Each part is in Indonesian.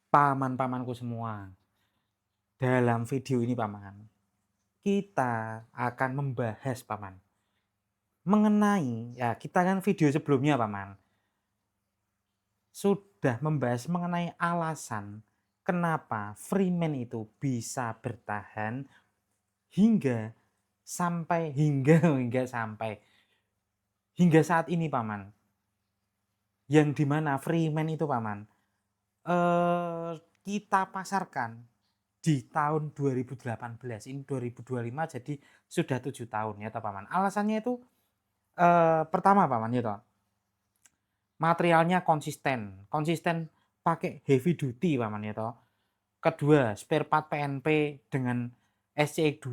Paman-pamanku semua, dalam video ini Paman, kita akan membahas Paman, mengenai ya kita kan video sebelumnya Paman, sudah membahas mengenai alasan kenapa Freeman itu bisa bertahan hingga hingga saat ini Paman. Yang dimana Freeman itu Paman, eh, kita pasarkan di tahun 2018, ini 2025 jadi sudah 7 tahun ya toh Paman. Alasannya itu pertama Paman ya toh, materialnya konsisten pakai heavy duty Paman ya toh. Kedua, spare part PNP dengan SCX2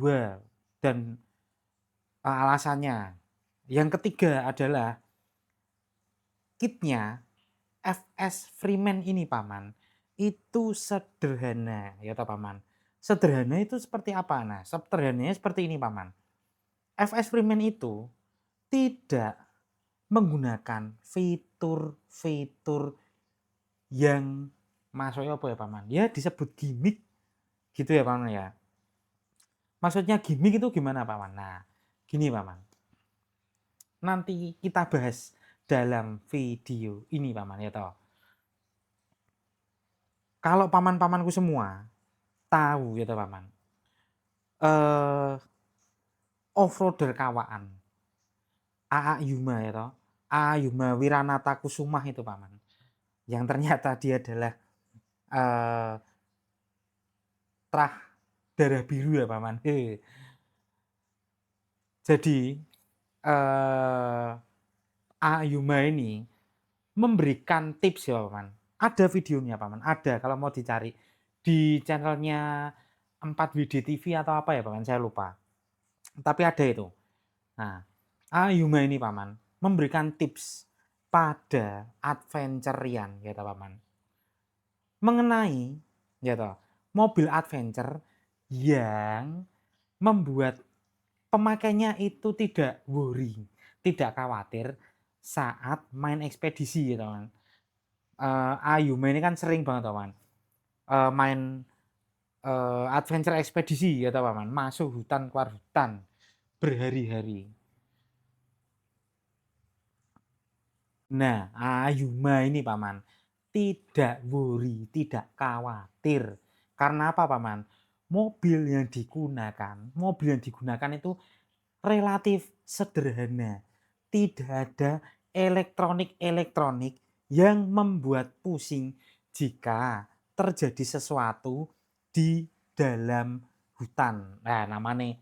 dan alasannya. Yang ketiga adalah kitnya FS Freeman ini Paman, itu sederhana ya toh Paman. Sederhana itu seperti apa? Nah, sederhananya seperti ini Paman. FS Freeman itu tidak menggunakan fitur-fitur yang maksudnya apa ya Paman? Ya disebut gimmick gitu ya Paman ya. Maksudnya gimmick itu gimana Paman? Nah, gini Paman. Nanti kita bahas dalam video ini Paman ya toh. Kalau paman-pamanku semua tahu ya toh Paman. Offroader kawaan AA Yuma ya toh. AA Yuma Wiranata Kusumah itu Paman. Yang ternyata dia adalah eh, trah darah biru ya Paman. Jadi AA Yuma ini memberikan tips ya Paman. Ada videonya Paman, ada kalau mau dicari di channelnya 4WD TV atau apa ya Paman, saya lupa. Tapi ada itu. Nah, Ayuma ini Paman memberikan tips pada adventurian ya toh Paman. Mengenai ya toh, mobil adventure yang membuat pemakainya itu tidak worry, tidak khawatir saat main ekspedisi ya teman. Ayuma ini kan sering banget teman main adventure ekspedisi ya teman, masuk hutan keluar hutan berhari-hari. Nah, Ayuma ini Paman tidak worry, tidak khawatir. Karena apa Paman? Mobil yang digunakan itu relatif sederhana. Tidak ada elektronik-elektronik yang membuat pusing jika terjadi sesuatu di dalam hutan. Nah, namanya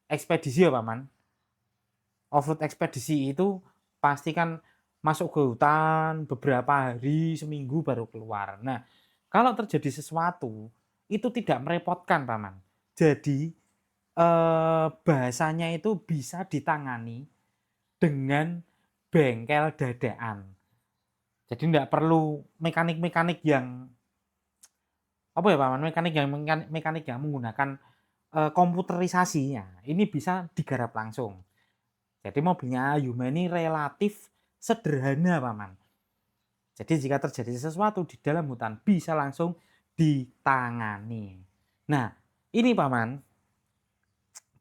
ekspedisi ya Paman. Offroad ekspedisi itu pasti kan masuk ke hutan beberapa hari, seminggu baru keluar. Nah, kalau terjadi sesuatu itu tidak merepotkan Paman. Jadi bahasanya itu bisa ditangani dengan bengkel dadaan. Jadi tidak perlu mekanik-mekanik yang apa ya Paman, mekanik yang menggunakan komputerisasinya. Ini bisa digarap langsung. Jadi mobilnya Yuma ini relatif sederhana Paman. Jadi jika terjadi sesuatu di dalam hutan bisa langsung ditangani. Nah, ini Paman,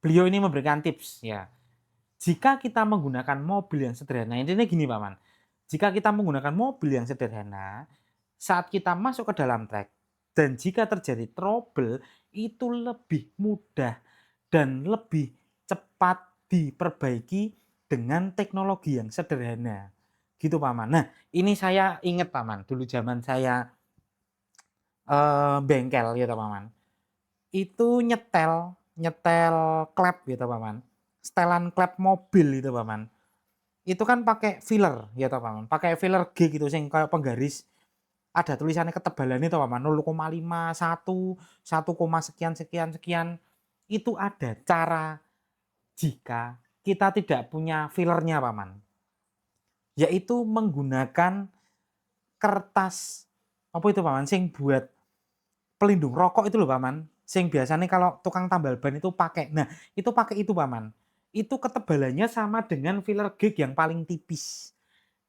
beliau ini memberikan tips ya. Jika kita menggunakan mobil yang sederhana, intinya gini Paman. Jika kita menggunakan mobil yang sederhana, saat kita masuk ke dalam trek dan jika terjadi trouble itu lebih mudah dan lebih cepat diperbaiki dengan teknologi yang sederhana. Gitu Paman. Nah, ini saya ingat Paman, dulu zaman saya bengkel gitu Paman. Itu nyetel nyetel klep gitu Paman. Setelan klep mobil itu Paman. Itu kan pakai filler ya toh Paman. Pakai filler G gitu sing kayak penggaris. Ada tulisannya ketebalannya toh Paman 0,5, 1, 1, sekian sekian sekian. Itu ada cara jika kita tidak punya fillernya Paman. Yaitu menggunakan kertas apa itu Paman sing buat pelindung rokok itu loh Paman. Sing biasanya kalau tukang tambal ban itu pakai. Nah, itu pakai itu Paman. Itu ketebalannya sama dengan filler gig yang paling tipis.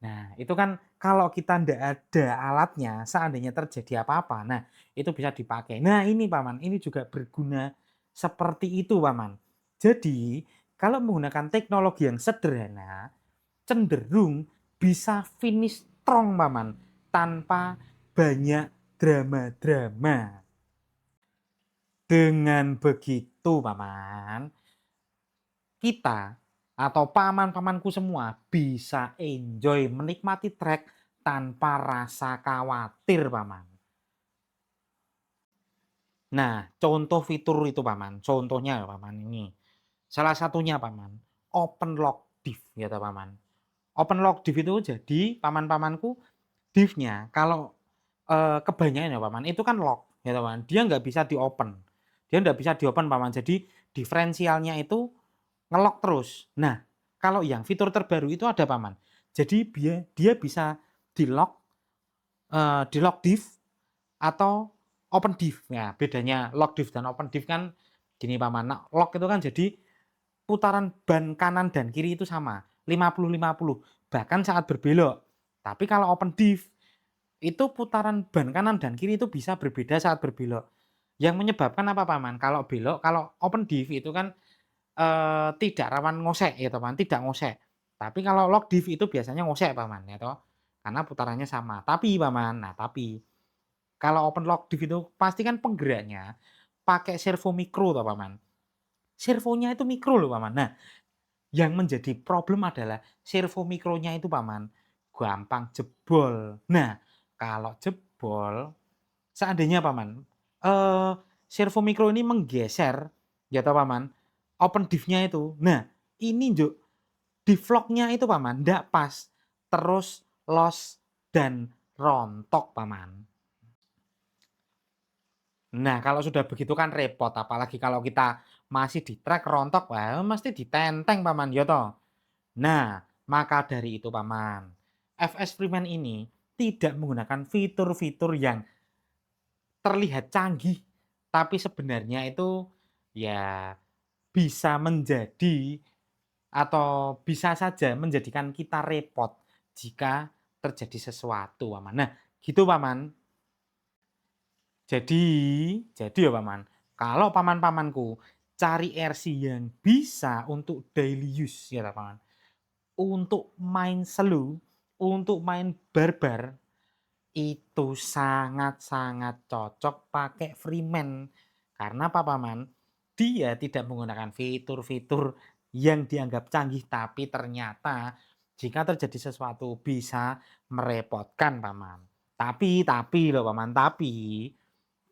Nah, itu kan kalau kita ndak ada alatnya, seandainya terjadi apa-apa, nah itu bisa dipakai. Nah ini Paman, ini juga berguna seperti itu Paman. Jadi, kalau menggunakan teknologi yang sederhana, cenderung bisa finish strong Paman, tanpa banyak drama-drama. Dengan begitu Paman, kita atau paman-pamanku semua bisa enjoy menikmati trek tanpa rasa khawatir, Paman. Nah, contoh fitur itu, Paman. Contohnya, Paman, ini. Salah satunya, Paman, open lock div, ya, Paman. Open lock div itu jadi paman-pamanku div-nya kalau kebanyakan ya, Paman, itu kan lock, ya, Paman. Dia nggak bisa di-open. Dia nggak bisa di-open, Paman. Jadi diferensialnya itu nge-lock terus. Nah, kalau yang fitur terbaru itu ada Paman. Jadi dia bisa di-lock di-lock div atau open div. Ya, bedanya lock div dan open div kan gini Paman. Nah, lock itu kan jadi putaran ban kanan dan kiri itu sama, 50-50, bahkan saat berbelok. Tapi kalau open div itu putaran ban kanan dan kiri itu bisa berbeda saat berbelok. Yang menyebabkan apa Paman? Kalau belok, kalau open div itu kan tidak rawan ngosek ya Paman, tidak ngosek. Tapi kalau lock div itu biasanya ngosek Paman ya toh, karena putarannya sama. Tapi Paman, nah tapi kalau open lock div itu pasti kan penggeraknya pakai servo mikro toh Paman. Servonya itu mikro loh Paman. Nah, yang menjadi problem adalah servo mikronya itu Paman gampang jebol. Nah, kalau jebol seandainya Paman, servo mikro ini menggeser ya toh Paman, open div-nya itu. Nah, ini Juk, di vlog-nya itu Paman ndak pas, terus loss dan rontok Paman. Nah, kalau sudah begitu kan repot, apalagi kalau kita masih di trek rontok, wah mesti ditenteng Paman ya toh. Nah, maka dari itu Paman, FS Freeman ini tidak menggunakan fitur-fitur yang terlihat canggih, tapi sebenarnya itu ya bisa menjadi atau bisa saja menjadikan kita repot jika terjadi sesuatu, Paman. Nah, gitu Paman. Jadi ya Paman, kalau paman-pamanku cari RC yang bisa untuk daily use ya Paman. Untuk main slow, untuk main barbar, itu sangat-sangat cocok pakai Freeman. Karena apa Paman? Dia tidak menggunakan fitur-fitur yang dianggap canggih, tapi ternyata jika terjadi sesuatu bisa merepotkan Paman. Tapi loh Paman, tapi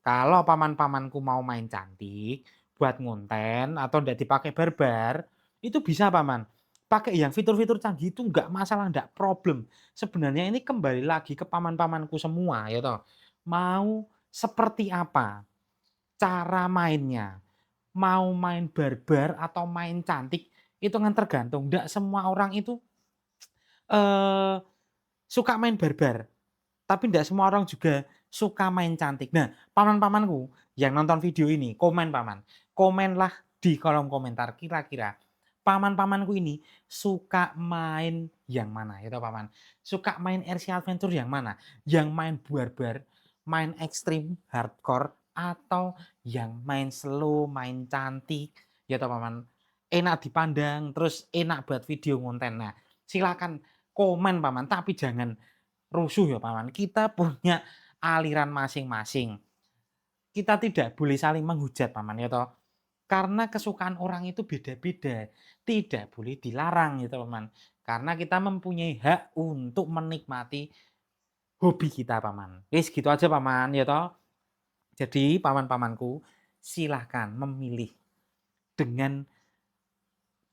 kalau paman-pamanku mau main cantik, buat ngonten atau ndak dipakai barbar, itu bisa Paman. Pakai yang fitur-fitur canggih itu nggak masalah, nggak problem. Sebenarnya ini kembali lagi ke paman-pamanku semua ya toh. Mau seperti apa cara mainnya? Mau main barbar atau main cantik itu kan tergantung. Nggak semua orang itu eh, suka main barbar. Tapi tidak semua orang juga suka main cantik. Nah, paman-pamanku yang nonton video ini, komen Paman. Komenlah di kolom komentar kira-kira paman-pamanku ini suka main yang mana ya toh Paman? Suka main RC Adventure yang mana? Yang main barbar, main ekstrim, hardcore atau yang main slow, main cantik ya toh Paman? Enak dipandang, terus enak buat video konten. Nah, silakan komen Paman, tapi jangan rusuh ya Paman, kita punya aliran masing-masing. Kita tidak boleh saling menghujat Paman ya toh. Karena kesukaan orang itu beda-beda, tidak boleh dilarang gitu Paman. Karena kita mempunyai hak untuk menikmati hobi kita Paman. Wis gitu aja Paman ya toh. Jadi paman-pamanku silahkan memilih dengan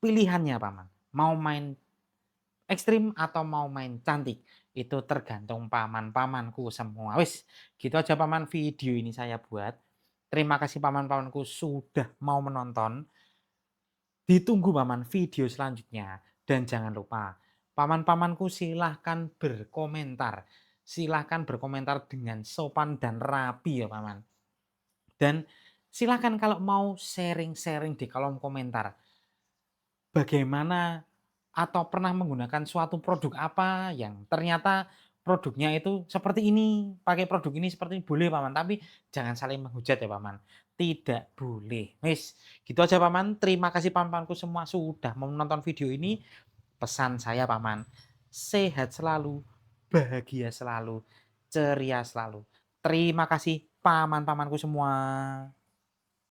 pilihannya Paman. Mau main ekstrim atau mau main cantik, itu tergantung paman-pamanku semua. Wis, gitu aja Paman video ini saya buat. Terima kasih paman-pamanku sudah mau menonton. Ditunggu Paman video selanjutnya. Dan jangan lupa, paman-pamanku silahkan berkomentar. Silahkan berkomentar dengan sopan dan rapi ya Paman. Dan silahkan kalau mau sharing-sharing di kolom komentar. Bagaimana atau pernah menggunakan suatu produk apa yang ternyata produknya itu seperti ini, pakai produk ini seperti ini, boleh Paman, tapi jangan saling menghujat ya Paman, tidak boleh. Wis, gitu aja Paman, terima kasih paman-pamanku semua sudah menonton video ini. Pesan saya Paman, sehat selalu, bahagia selalu, ceria selalu. Terima kasih paman-pamanku semua.